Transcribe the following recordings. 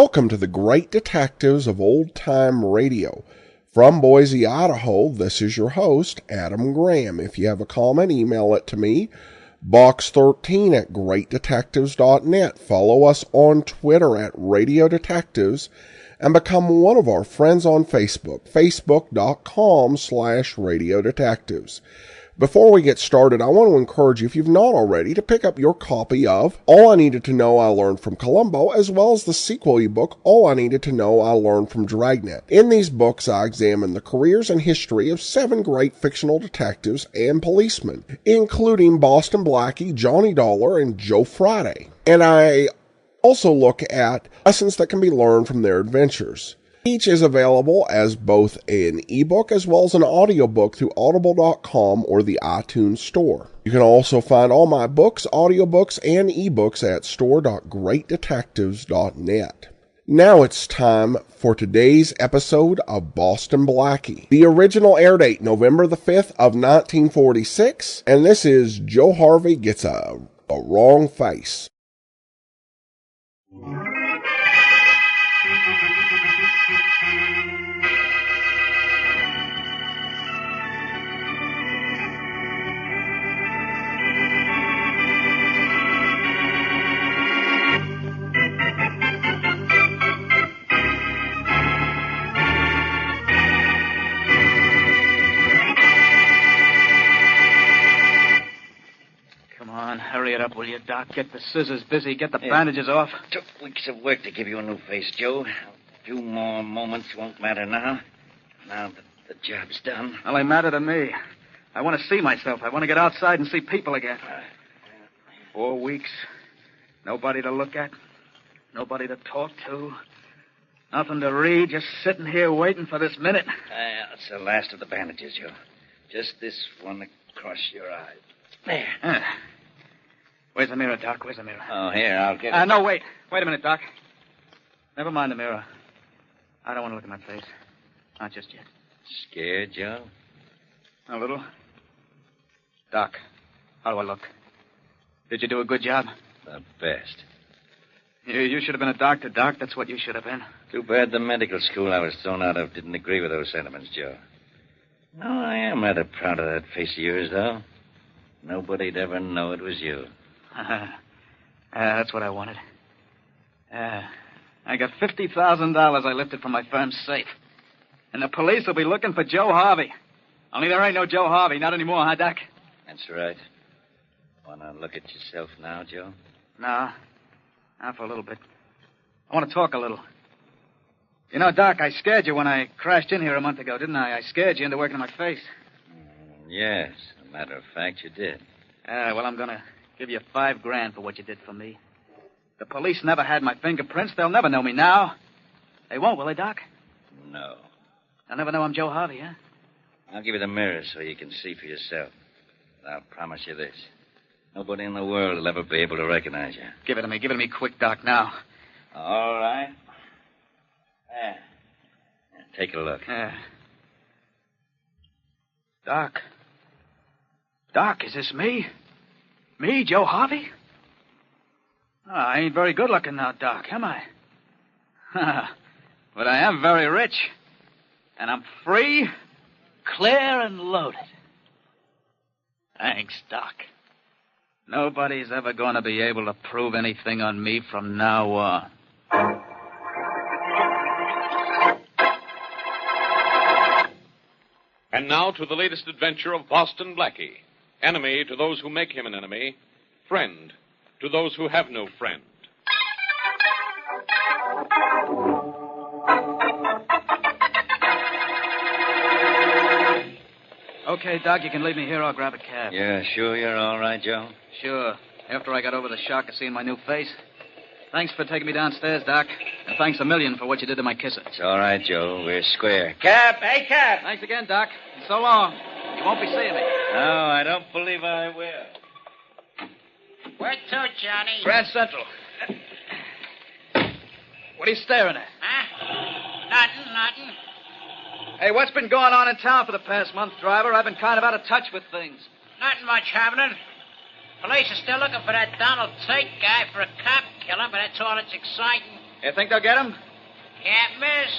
Welcome to the Great Detectives of Old Time Radio. From Boise, Idaho, this is your host, Adam Graham. If you have a comment, email it to me, box13@greatdetectives.net. Follow us on Twitter at Radio Detectives and become one of our friends on Facebook, facebook.com/Radio Detectives. Before we get started, I want to encourage you, if you've not already, to pick up your copy of All I Needed to Know I Learned from Columbo, as well as the sequel ebook, All I Needed to Know I Learned from Dragnet. In these books, I examine the careers and history of 7 great fictional detectives and policemen, including Boston Blackie, Johnny Dollar, and Joe Friday. And I also look at lessons that can be learned from their adventures. Each is available as both an ebook as well as an audiobook through audible.com or the iTunes Store. You can also find all my books, audiobooks, and ebooks at store.greatdetectives.net. Now it's time for today's episode of Boston Blackie. The original air date, November the 5th of 1946, and this is Joe Harvey Gets a Wrong Face. Hurry it up, will you, Doc? Get the scissors busy. Get the bandages off. Took weeks of work to give you a new face, Joe. A few more moments won't matter now. Now that the job's done. Well, they matter to me. I want to see myself. I want to get outside and see people again. 4 weeks. Nobody to look at. Nobody to talk to. Nothing to read. Just sitting here waiting for this minute. That's the last of the bandages, Joe. Just this one across your eye. There. Where's the mirror, Doc? Where's the mirror? Oh, here, I'll get it. No, wait. Wait a minute, Doc. Never mind the mirror. I don't want to look at my face. Not just yet. Scared, Joe? A little. Doc, how do I look? Did you do a good job? The best. You should have been a doctor, Doc. That's what you should have been. Too bad the medical school I was thrown out of didn't agree with those sentiments, Joe. No, I am rather proud of that face of yours, though. Nobody'd ever know it was you. That's what I wanted. I got $50,000 I lifted from my firm's safe. And the police will be looking for Joe Harvey. Only there ain't no Joe Harvey, not anymore, huh, Doc? That's right. Want to look at yourself now, Joe? No. Not for a little bit. I want to talk a little. You know, Doc, I scared you when I crashed in here a month ago, didn't I? I scared you into working on my face. Yes. As a matter of fact, you did. Well, I'm going to give you $5,000 for what you did for me. The police never had my fingerprints. They'll never know me now. They won't, will they, Doc? No. They'll never know I'm Joe Harvey, huh? I'll give you the mirror so you can see for yourself. But I'll promise you this. Nobody in the world will ever be able to recognize you. Give it to me. Give it to me quick, Doc, now. All right. There. Now, take a look. Doc. Doc, is this me? Me, Joe Harvey? Oh, I ain't very good looking now, Doc, am I? But I am very rich. And I'm free, clear, and loaded. Thanks, Doc. Nobody's ever going to be able to prove anything on me from now on. And now to the latest adventure of Boston Blackie. Enemy to those who make him an enemy. Friend to those who have no friend. Okay, Doc, you can leave me here. I'll grab a cab. Yeah, sure you're all right, Joe? Sure. After I got over the shock of seeing my new face. Thanks for taking me downstairs, Doc. And thanks a million for what you did to my kisser. It's all right, Joe. We're square. Cap! Hey, Cap! Thanks again, Doc. And so long. You won't be seeing me. No, I don't believe I will. Where to, Johnny? Grand Central. What are you staring at? Huh? Nothing. Hey, what's been going on in town for the past month, driver? I've been kind of out of touch with things. Nothing much happening. Police are still looking for that Donald Tate guy for a cop killer, but that's all that's exciting. You think they'll get him? Can't miss.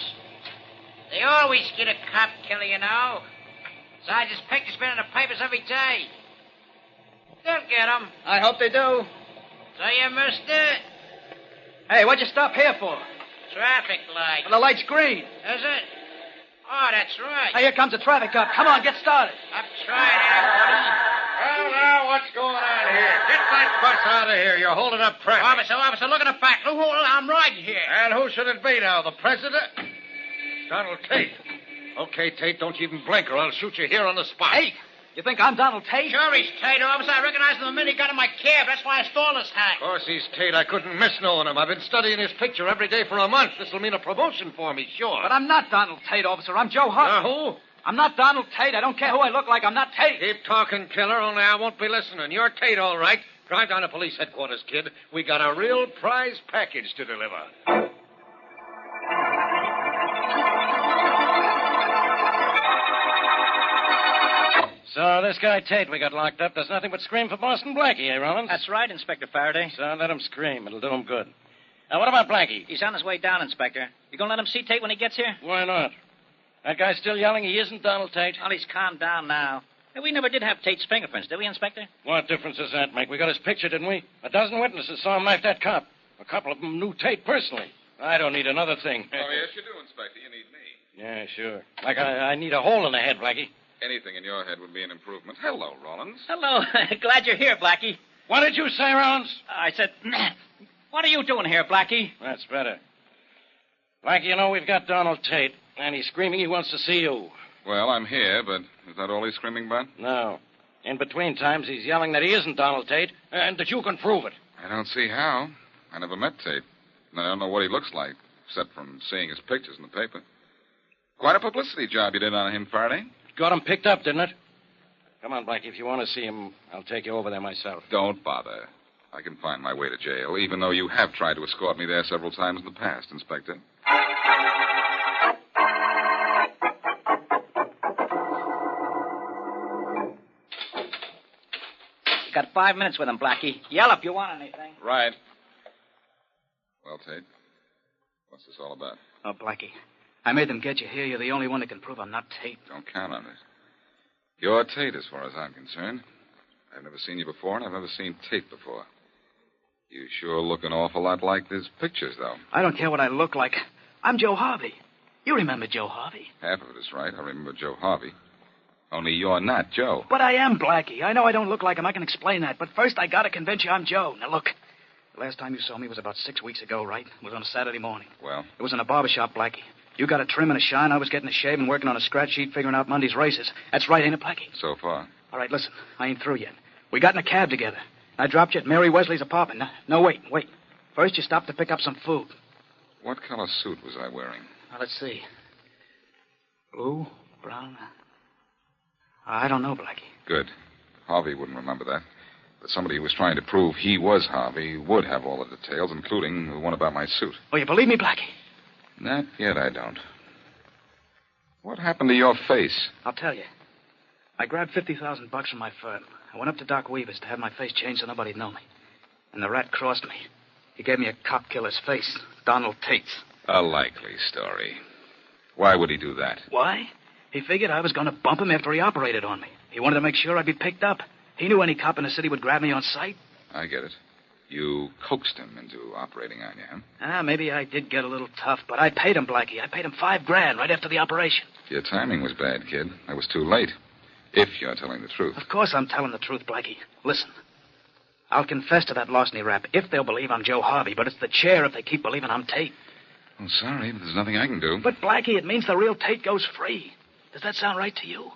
They always get a cop killer, you know. Besides, his picture's been in the papers every day. They'll get him. I hope they do. So you missed it. Hey, what'd you stop here for? Traffic light. The light's green. Is it? Oh, that's right. Hey, here comes a traffic cop. Come on, get started. I'm trying that, Well, now, what's going on here? Get that bus out of here. You're holding up buddy. traffic. Officer, look in the back. Who? I'm riding here. And who should it be now? The president? Donald Tate. Okay, Tate, don't you even blink or I'll shoot you here on the spot. Hey, you think I'm Donald Tate? Sure he's Tate, officer. I recognized him the minute he got in my cab. That's why I stole his hat. Of course he's Tate. I couldn't miss knowing him. I've been studying his picture every day for a month. This'll mean a promotion for me, sure. But I'm not Donald Tate, officer. I'm Joe Harvey. Who? I'm not Donald Tate. I don't care who I look like. I'm not Tate. Keep talking, killer, only I won't be listening. You're Tate, all right. Drive down to police headquarters, kid. We got a real prize package to deliver. So this guy Tate we got locked up does nothing but scream for Boston Blackie, eh, Rollins? That's right, Inspector Faraday. So let him scream. It'll do him good. Now, what about Blackie? He's on his way down, Inspector. You gonna let him see Tate when he gets here? Why not? That guy's still yelling he isn't Donald Tate. Well, he's calmed down now. Hey, we never did have Tate's fingerprints, did we, Inspector? What difference does that make? We got his picture, didn't we? A dozen witnesses saw him knife that cop. A couple of them knew Tate personally. I don't need another thing. Oh, yes, you do, Inspector. You need me. Yeah, sure. Like I need a hole in the head, Blackie. Anything in your head would be an improvement. Hello, Rollins. Hello. Glad you're here, Blackie. What did you say, Rollins? I said, what are you doing here, Blackie? That's better. Blackie, you know, we've got Donald Tate, and he's screaming he wants to see you. Well, I'm here, but is that all he's screaming about? No. In between times, he's yelling that he isn't Donald Tate, and that you can prove it. I don't see how. I never met Tate. And I don't know what he looks like, except from seeing his pictures in the paper. Quite a publicity job you did on him, Faraday. Got him picked up, didn't it? Come on, Blackie. If you want to see him, I'll take you over there myself. Don't bother. I can find my way to jail, even though you have tried to escort me there several times in the past, Inspector. You got 5 minutes with him, Blackie. Yell if you want anything. Right. Well, Tate, what's this all about? Oh, Blackie, I made them get you here. You're the only one that can prove I'm not Tate. Don't count on it. You're Tate, as far as I'm concerned. I've never seen you before, and I've never seen Tate before. You sure look an awful lot like his pictures, though. I don't care what I look like. I'm Joe Harvey. You remember Joe Harvey. Half of it is right. I remember Joe Harvey. Only you're not Joe. But I am Blackie. I know I don't look like him. I can explain that. But first, I gotta convince you I'm Joe. Now, look. The last time you saw me was about 6 weeks ago, right? It was on a Saturday morning. Well? It was in a barber shop, Blackie. You got a trim and a shine. I was getting a shave and working on a scratch sheet figuring out Monday's races. That's right, ain't it, Blackie? So far. All right, listen. I ain't through yet. We got in a cab together. I dropped you at Mary Wesley's apartment. No, wait. First, you stopped to pick up some food. What color suit was I wearing? Now, let's see. Blue, brown. I don't know, Blackie. Good. Harvey wouldn't remember that. But somebody who was trying to prove he was Harvey would have all the details, including the one about my suit. Oh, you believe me, Blackie? Not yet, I don't. What happened to your face? I'll tell you. I grabbed $50,000 from my firm. I went up to Doc Weaver's to have my face changed so nobody'd know me. And the rat crossed me. He gave me a cop killer's face, Donald Tate's. A likely story. Why would he do that? Why? He figured I was going to bump him after he operated on me. He wanted to make sure I'd be picked up. He knew any cop in the city would grab me on sight. I get it. You coaxed him into operating on you, huh? Maybe I did get a little tough, but I paid him, Blackie. I paid him $5,000 right after the operation. Your timing was bad, kid. It was too late. If you're telling the truth. Of course I'm telling the truth, Blackie. Listen. I'll confess to that larceny rap if they'll believe I'm Joe Harvey, but it's the chair if they keep believing I'm Tate. Oh, sorry, but there's nothing I can do. But, Blackie, it means the real Tate goes free. Does that sound right to you?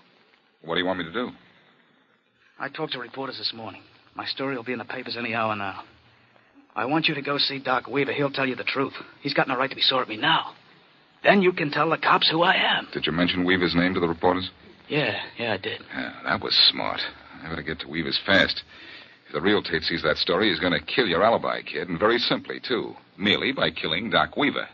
What do you want me to do? I talked to reporters this morning. My story will be in the papers any hour now. I want you to go see Doc Weaver. He'll tell you the truth. He's got no right to be sore at me now. Then you can tell the cops who I am. Did you mention Weaver's name to the reporters? Yeah, I did. Yeah, that was smart. I better get to Weaver's fast. If the real Tate sees that story, he's going to kill your alibi, kid, and very simply, too. Merely by killing Doc Weaver.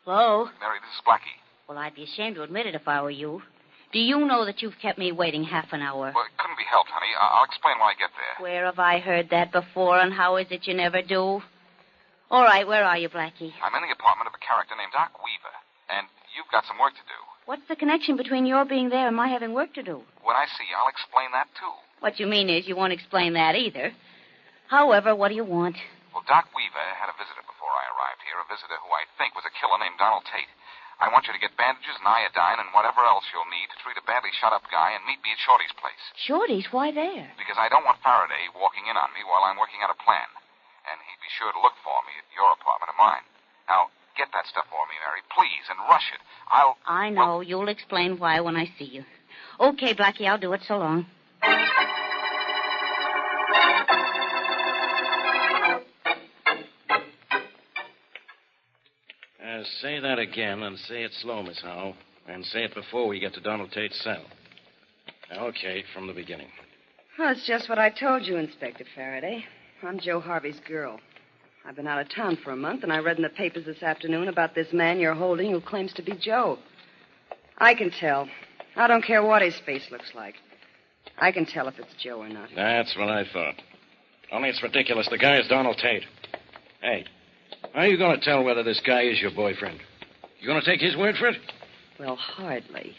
Hello? Mary, this is Blackie. Well, I'd be ashamed to admit it if I were you. Do you know that you've kept me waiting half an hour? Well, it couldn't be helped, honey. I'll explain when I get there. Where have I heard that before, and how is it you never do? All right, where are you, Blackie? I'm in the apartment of a character named Doc Weaver, and you've got some work to do. What's the connection between your being there and my having work to do? When I see you, I'll explain that, too. What you mean is you won't explain that either. However, what do you want? Well, Doc Weaver had a visitor before I arrived here, a visitor who I think was a killer named Donald Tate. I want you to get bandages and iodine and whatever else you'll need to treat a badly shot-up guy and meet me at Shorty's place. Shorty's? Why there? Because I don't want Faraday walking in on me while I'm working out a plan. And he'd be sure to look for me at your apartment or mine. Now, get that stuff for me, Mary, please, and rush it. I know. You'll explain why when I see you. Okay, Blackie, I'll do it. So long. Say that again, and say it slow, Miss Howe. And say it before we get to Donald Tate's cell. Okay, from the beginning. Well, it's just what I told you, Inspector Faraday. I'm Joe Harvey's girl. I've been out of town for a month, and I read in the papers this afternoon about this man you're holding who claims to be Joe. I can tell. I don't care what his face looks like. I can tell if it's Joe or not. That's what I thought. Only it's ridiculous. The guy is Donald Tate. Hey, how are you going to tell whether this guy is your boyfriend? You going to take his word for it? Well, hardly.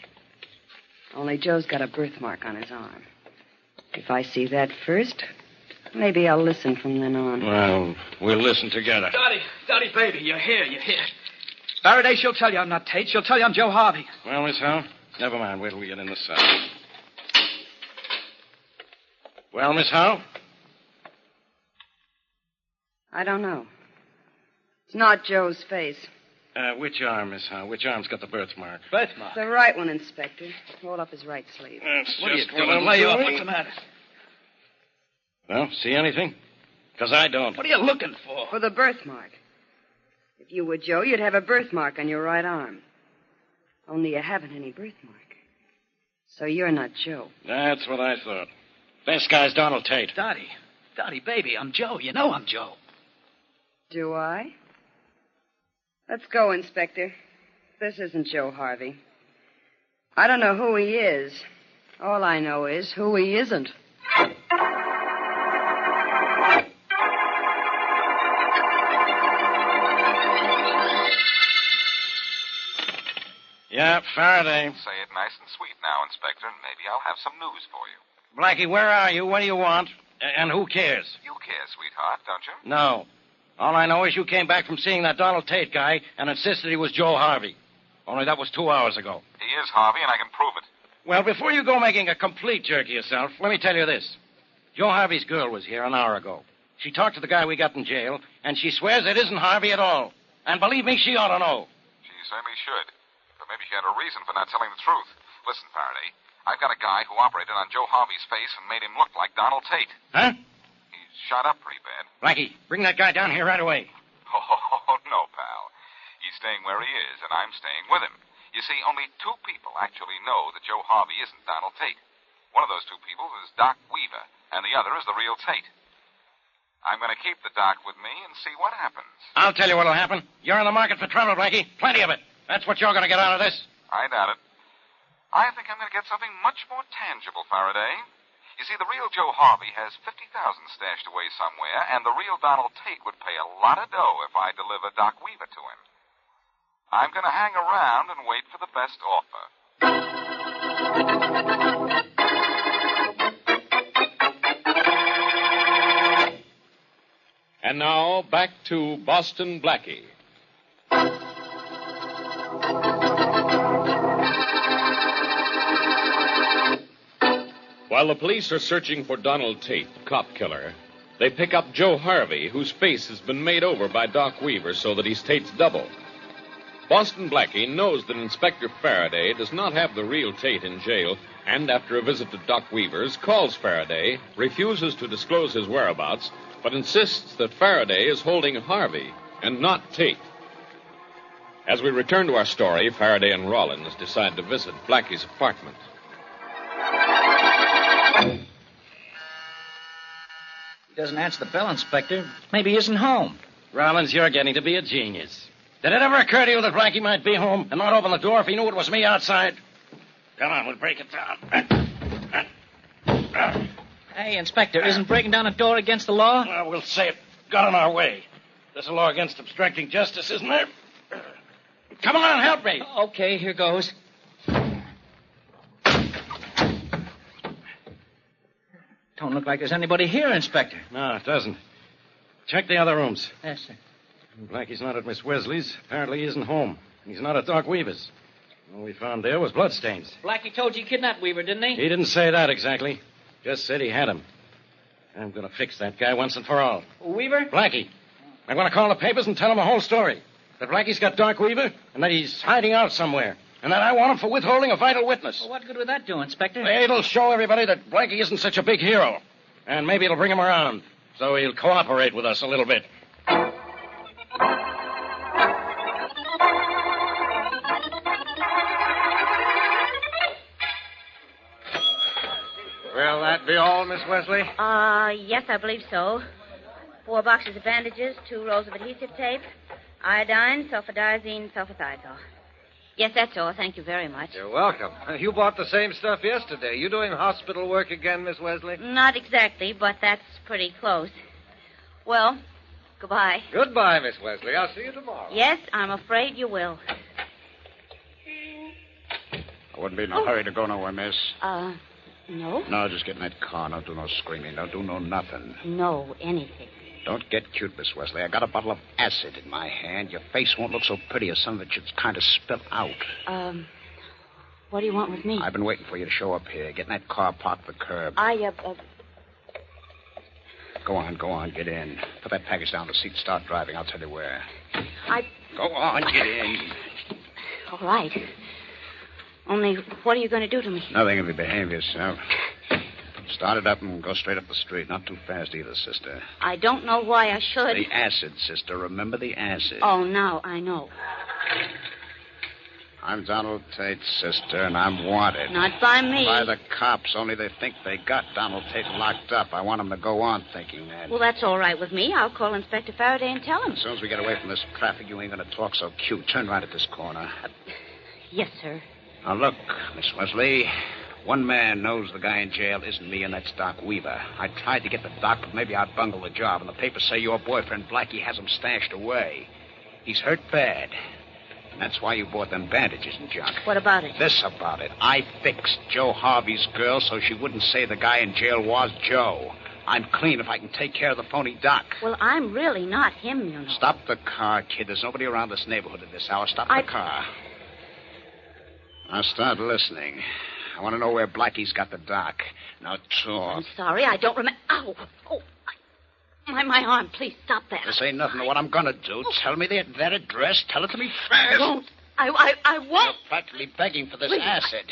Only Joe's got a birthmark on his arm. If I see that first, maybe I'll listen from then on. Well, we'll listen together. Dottie, baby, you're here. Faraday, she'll tell you I'm not Tate. She'll tell you I'm Joe Harvey. Well, Miss Howe, never mind. Wait till we get in the cell. Well, Miss Howe? I don't know. It's not Joe's face. Which arm, Miss Howe? Which arm's got the birthmark? Birthmark? The right one, Inspector. Roll up his right sleeve. What are you doing? Lay off. What's the matter? Well, see anything? Because I don't. What are you looking for? For the birthmark. If you were Joe, you'd have a birthmark on your right arm. Only you haven't any birthmark. So you're not Joe. That's what I thought. This guy's Donald Tate. Dottie, baby, I'm Joe. You know I'm Joe. Do I? Let's go, Inspector. This isn't Joe Harvey. I don't know who he is. All I know is who he isn't. Yeah, Faraday. Say it nice and sweet now, Inspector, and maybe I'll have some news for you. Blackie, where are you? What do you want? And who cares? You care, sweetheart, don't you? No. All I know is you came back from seeing that Donald Tate guy and insisted he was Joe Harvey. Only that was 2 hours ago. He is Harvey, and I can prove it. Well, before you go making a complete jerk of yourself, let me tell you this. Joe Harvey's girl was here an hour ago. She talked to the guy we got in jail, and she swears it isn't Harvey at all. And believe me, she ought to know. She certainly should. But maybe she had a reason for not telling the truth. Listen, Faraday, I've got a guy who operated on Joe Harvey's face and made him look like Donald Tate. Huh? He's shot up pretty bad. Blackie, bring that guy down here right away. Oh, no, pal. He's staying where he is, and I'm staying with him. You see, only 2 people actually know that Joe Harvey isn't Donald Tate. One of those 2 people is Doc Weaver, and the other is the real Tate. I'm going to keep the Doc with me and see what happens. I'll tell you what'll happen. You're in the market for trouble, Blackie. Plenty of it. That's what you're going to get out of this. I doubt it. I think I'm going to get something much more tangible, Faraday. You see, the real Joe Harvey has $50,000 stashed away somewhere, and the real Donald Tate would pay a lot of dough if I deliver Doc Weaver to him. I'm going to hang around and wait for the best offer. And now, back to Boston Blackie. While the police are searching for Donald Tate, cop killer, they pick up Joe Harvey, whose face has been made over by Doc Weaver so that he's Tate's double. Boston Blackie knows that Inspector Faraday does not have the real Tate in jail, and after a visit to Doc Weaver's, calls Faraday, refuses to disclose his whereabouts, but insists that Faraday is holding Harvey and not Tate. As we return to our story, Faraday and Rollins decide to visit Blackie's apartment. He doesn't answer the bell, Inspector. Maybe he isn't home. Rollins, you're getting to be a genius. Did it ever occur to you that Blackie might be home and not open the door if he knew it was me outside? Come on, we'll break it down. Hey, Inspector, isn't breaking down a door against the law? Well, we'll say it got in our way. There's a law against obstructing justice, isn't there? Come on, help me. Okay, here goes. Don't look like there's anybody here, Inspector. No, it doesn't. Check the other rooms. Yes, sir. Blackie's not at Miss Wesley's. Apparently he isn't home. He's not at Doc Weaver's. All we found there was bloodstains. Blackie told you kidnapped Weaver, didn't he? He didn't say that exactly. Just said he had him. I'm going to fix that guy once and for all. Weaver? Blackie. I'm going to call the papers and tell them the whole story. That Blackie's got Doc Weaver and that he's hiding out somewhere. And that I want him for withholding a vital witness. Well, what good would that do, Inspector? It'll show everybody that Blackie isn't such a big hero. And maybe it'll bring him around. So he'll cooperate with us a little bit. Will that be all, Miss Wesley? Yes, I believe so. 4 boxes of bandages, 2 rolls of adhesive tape, iodine, sulfadiazine, sulfathiazole. Yes, that's all. Thank you very much. You're welcome. You bought the same stuff yesterday. You doing hospital work again, Miss Wesley? Not exactly, but that's pretty close. Well, goodbye. Goodbye, Miss Wesley. I'll see you tomorrow. Yes, I'm afraid you will. I wouldn't be in a hurry to go nowhere, miss. No? No, just get in that car. Don't do no screaming. Don't do no nothing. No, anything. Don't get cute, Miss Wesley. I got a bottle of acid in my hand. Your face won't look so pretty as some of it should kind of spill out. What do you want with me? I've been waiting for you to show up here. Get in that car parked at the curb. Go on, get in. Put that package down the seat, start driving. I'll tell you where. Go on, get in. All right. Only, what are you going to do to me? Nothing if you behave yourself. Start it up and go straight up the street. Not too fast either, sister. I don't know why I should. The acid, sister. Remember the acid. Oh, now I know. I'm Donald Tate's sister, and I'm wanted. Not by me. By the cops, only they think they got Donald Tate locked up. I want them to go on thinking that. Well, that's all right with me. I'll call Inspector Faraday and tell him. As soon as we get away from this traffic, you ain't going to talk so cute. Turn right at this corner. Yes, sir. Now, look, Miss Wesley. One man knows the guy in jail isn't me, and that's Doc Weaver. I tried to get the doc, but maybe I'd bungle the job, and the papers say your boyfriend, Blackie, has him stashed away. He's hurt bad. And that's why you bought them bandages and junk. What about it? This about it. I fixed Joe Harvey's girl so she wouldn't say the guy in jail was Joe. I'm clean if I can take care of the phony doc. Well, I'm really not him, you know. Stop the car, kid. There's nobody around this neighborhood at this hour. Stop the car. Now start listening. I want to know where Blackie's got the doc. Now talk. I'm sorry, I don't remember. Ow! Oh, my arm. Please stop that. This ain't nothing to what I'm going to do. Tell me that address. Tell it to me fast. I won't. I won't. You're practically begging for this acid.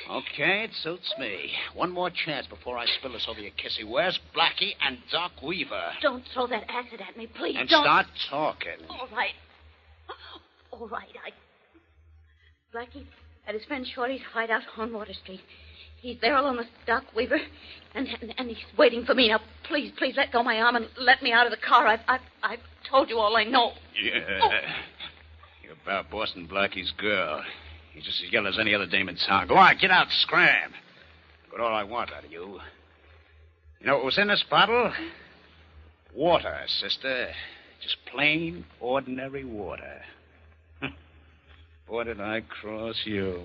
Okay, it suits me. One more chance before I spill this over your kissy. Where's Blackie and Doc Weaver? Don't throw that acid at me, please. And don't. Start talking. All right. Blackie at his friend Shorty's hideout on Water Street. He's there alone with Doc Weaver, and he's waiting for me. Now, please let go my arm and let me out of the car. I've told you all I know. Yeah. Oh. You're about bossing Blackie's girl. You're just as yellow as any other dame in town. Go on, get out, scram. Got all I want out of you. You know what was in this bottle? Water, sister. Just plain, ordinary water. Boy, did I cross you.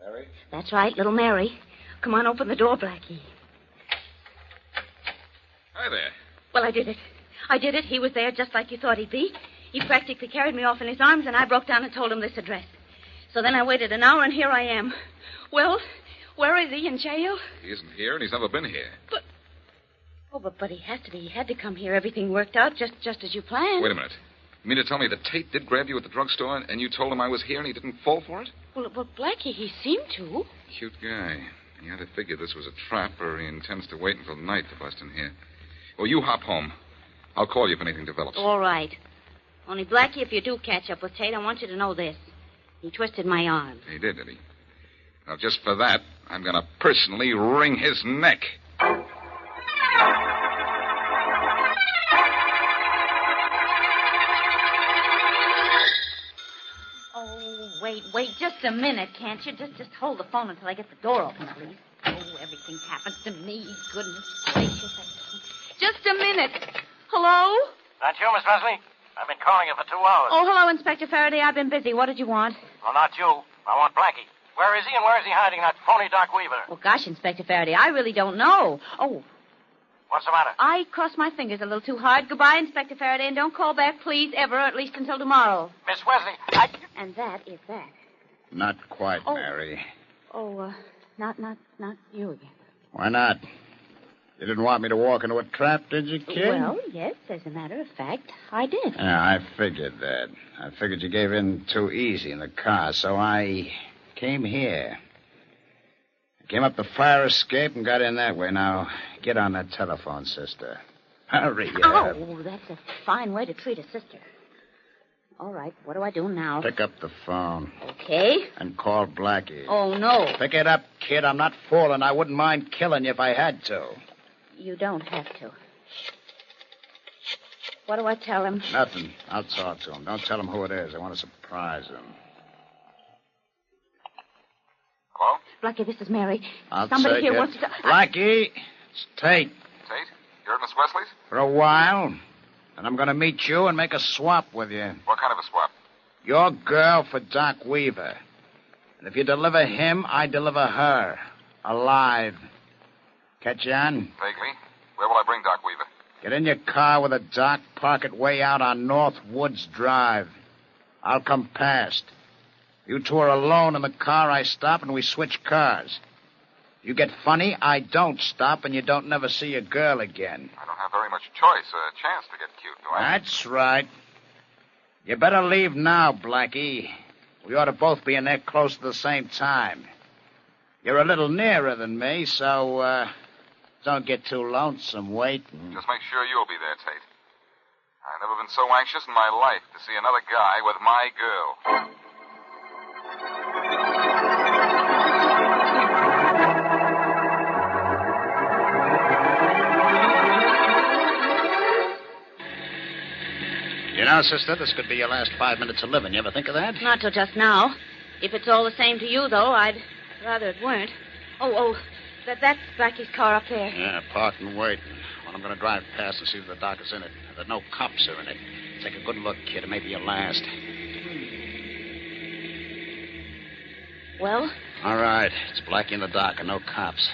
Mary? That's right, little Mary. Come on, open the door, Blackie. Hi there. Well, I did it. He was there just like you thought he'd be. He practically carried me off in his arms, and I broke down and told him this address. So then I waited an hour, and here I am. Well, where is he, in jail? He isn't here, and he's never been here. But he has to be. He had to come here. Everything worked out just as you planned. Wait a minute. You mean to tell me that Tate did grab you at the drugstore, and you told him I was here, and he didn't fall for it? Well, Blackie, he seemed to. Cute guy. He had to figure this was a trap, or he intends to wait until night to bust in here. Well, you hop home. I'll call you if anything develops. All right. Only, Blackie, if you do catch up with Tate, I want you to know this. He twisted my arm. He did he? Now, just for that, I'm going to personally wring his neck. wait just a minute, can't you? Just hold the phone until I get the door open, please. Oh, everything happens to me. Goodness gracious. Just a minute. Hello? That you, Miss Wesley? I've been calling you for 2 hours. Oh, hello, Inspector Faraday. I've been busy. What did you want? Well, not you. I want Blackie. Where is he, and where is he hiding that phony Doc Weaver? Well, gosh, Inspector Faraday, I really don't know. Oh, What's the matter? I crossed my fingers a little too hard. Goodbye, Inspector Faraday, and don't call back, please, ever, at least until tomorrow. Miss Wesley, And that is that. Not quite, Oh. Mary. Oh, not you again. Why not? You didn't want me to walk into a trap, did you, kid? Well, yes, as a matter of fact, I did. Yeah, I figured that. I figured you gave in too easy in the car, so I came here. I came up the fire escape and got in that way. Now, get on that telephone, sister. Hurry up. Oh, that's a fine way to treat a sister. All right, what do I do now? Pick up the phone. Okay. And call Blackie. Oh, no. Pick it up, kid. I'm not fooling. I wouldn't mind killing you if I had to. You don't have to. What do I tell him? Nothing. I'll talk to him. Don't tell him who it is. I want to surprise him. Hello? Blackie, this is Mary. I'll Somebody take here it. wants to... Blackie, it's Tate. Tate? You're at Miss Wesley's? For a while. And I'm going to meet you and make a swap with you. What kind of a swap? Your girl for Doc Weaver. And if you deliver him, I deliver her. Alive. Catch on? Vaguely. Where will I bring Doc Weaver? Get in your car with a Doc, park it way out on North Woods Drive. I'll come past. You two are alone in the car, I stop, and we switch cars. You get funny, I don't stop, and you don't never see your girl again. I don't have very much choice, a chance to get cute, do I? That's right. You better leave now, Blackie. We ought to both be in there close at the same time. You're a little nearer than me, so, don't get too lonesome waiting. Just make sure you'll be there, Tate. I've never been so anxious in my life to see another guy with my girl. You know, sister, this could be your last 5 minutes of living. You ever think of that? Not till just now. If it's all the same to you, though, I'd rather it weren't. Oh, that's Blackie's car up there. Yeah, parked and waiting. Well, I'm going to drive past and see if the doc is in it. That no cops are in it. Take a good look, kid. It may be your last. Well? All right. It's Blackie and the doc and no cops.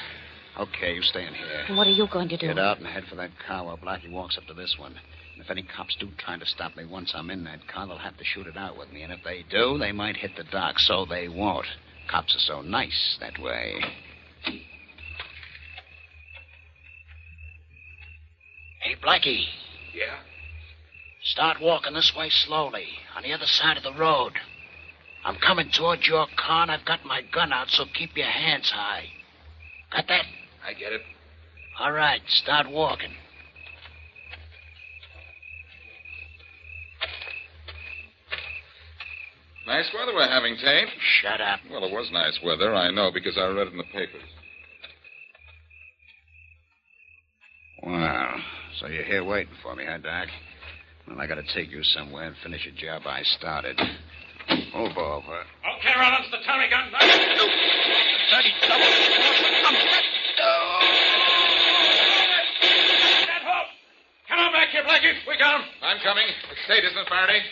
Okay, you stay in here. What are you going to do? Get out and head for that car while Blackie walks up to this one. And if any cops do try to stop me once I'm in that car, they'll have to shoot it out with me. And if they do, they might hit the doc, so they won't. Cops are so nice that way. Hey, Blackie. Yeah? Start walking this way slowly, on the other side of the road. I'm coming towards your car, and I've got my gun out, so keep your hands high. Got that? I get it. All right, start walking. Nice weather we're having, Tate. Shut up. Well, it was nice weather, I know, because I read it in the papers. Wow. So you're here waiting for me, huh, Doc? Well, I gotta take you somewhere and finish a job I started. Move over. Okay, Rollins, the Tommy gun. Dirty double. Come on back here, Blackie. We got him. I'm coming. It's Tate, isn't it, Faraday? It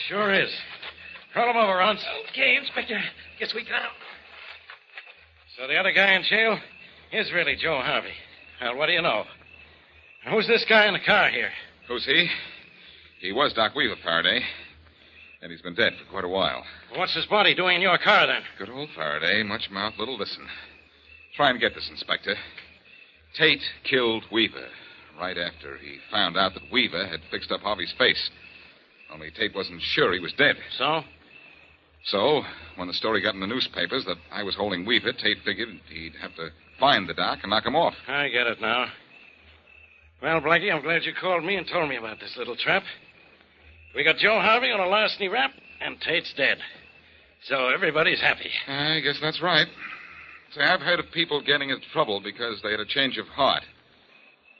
sure is. Roll him over, Rollins. Okay, Inspector. Guess we got him. So the other guy in jail is really Joe Harvey. Well, what do you know? Who's this guy in the car here? Who's he? He was Doc Weaver, Faraday. And he's been dead for quite a while. What's his body doing in your car, then? Good old Faraday. Much mouth, little listen. Try and get this, Inspector. Tate killed Weaver right after he found out that Weaver had fixed up Harvey's face. Only Tate wasn't sure he was dead. So? So, when the story got in the newspapers that I was holding Weaver, Tate figured he'd have to find the doc and knock him off. I get it now. Well, Blackie, I'm glad you called me and told me about this little trap. We got Joe Harvey on a larceny rap, and Tate's dead. So everybody's happy. I guess that's right. Say, I've heard of people getting into trouble because they had a change of heart.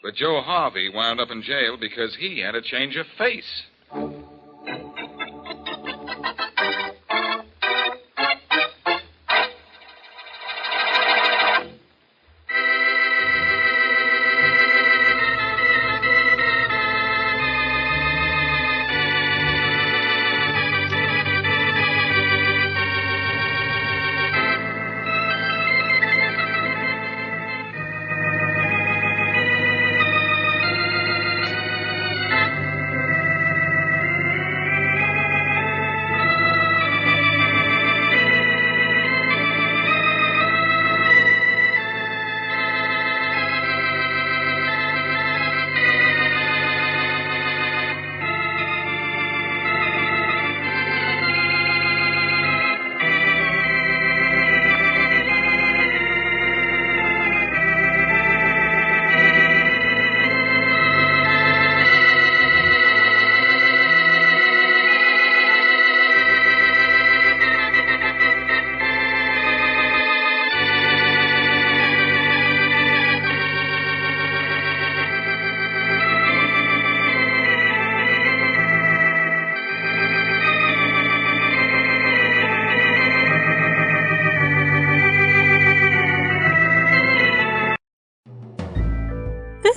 But Joe Harvey wound up in jail because he had a change of face.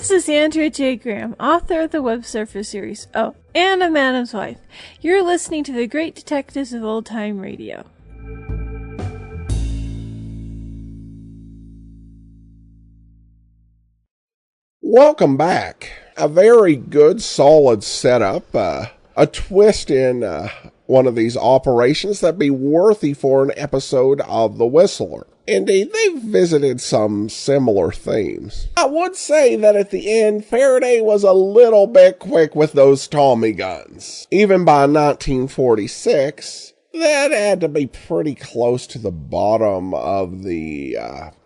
This is Andrea J. Graham, author of the Web Surfer series. Oh, and a Madam's Wife. You're listening to the Great Detectives of Old Time Radio. Welcome back. A very good, solid setup. A twist in one of these operations that'd be worthy for an episode of The Whistler. Indeed, they've visited some similar themes. I would say that at the end, Faraday was a little bit quick with those Tommy guns. Even by 1946, that had to be pretty close to the bottom of the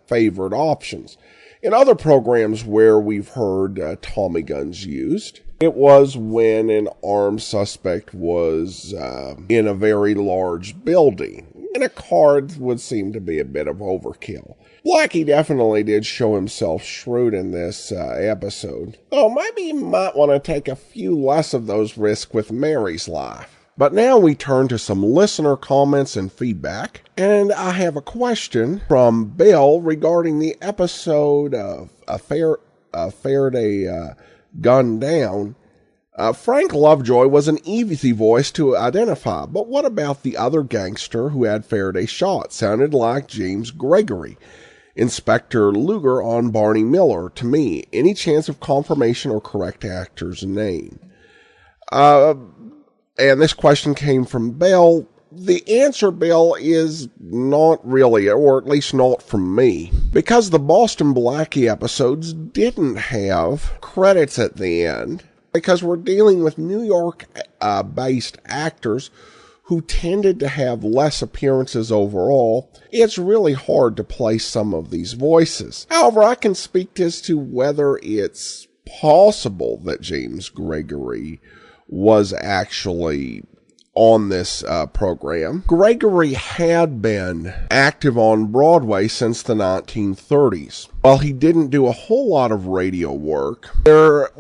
favored options. In other programs where we've heard Tommy guns used, it was when an armed suspect was in a very large building. And a card would seem to be a bit of overkill. Blackie definitely did show himself shrewd in this episode. Oh, maybe you might want to take a few less of those risks with Mary's life. But now we turn to some listener comments and feedback. And I have a question from Bill regarding the episode of Faraday Gunned Down. Frank Lovejoy was an easy voice to identify, but what about the other gangster who had Faraday shot? Sounded like James Gregory. Inspector Luger on Barney Miller, to me. Any chance of confirmation or correct actor's name? And this question came from Bill. The answer, Bill, is not really, or at least not from me. Because the Boston Blackie episodes didn't have credits at the end. Because we're dealing with New York-based actors who tended to have less appearances overall, it's really hard to place some of these voices. However, I can speak as to whether it's possible that James Gregory was actually on this program. Gregory had been active on Broadway since the 1930s. While he didn't do a whole lot of radio work, there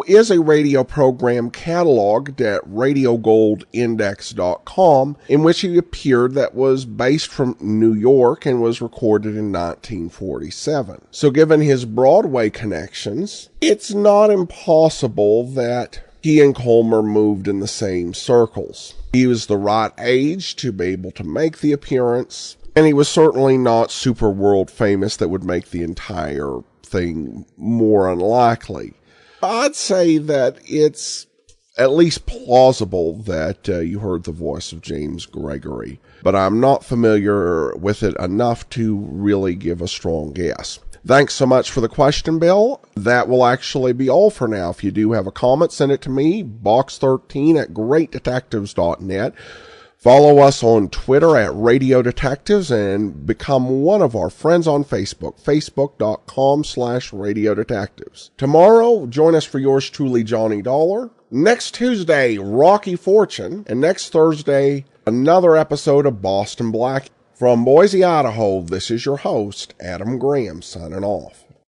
is a radio program cataloged at radiogoldindex.com in which he appeared that was based from New York and was recorded in 1947. So given his Broadway connections, it's not impossible that he and Colmer moved in the same circles. He was the right age to be able to make the appearance, and he was certainly not super world famous that would make the entire thing more unlikely. I'd say that it's at least plausible that you heard the voice of James Gregory, but I'm not familiar with it enough to really give a strong guess. Thanks so much for the question, Bill. That will actually be all for now. If you do have a comment, send it to me, box13@greatdetectives.net. Follow us on Twitter at Radio Detectives and become one of our friends on Facebook, facebook.com/Radio Detectives. Tomorrow, join us for yours truly, Johnny Dollar. Next Tuesday, Rocky Fortune. And next Thursday, another episode of Boston Blackie. From Boise, Idaho, this is your host, Adam Graham, signing off.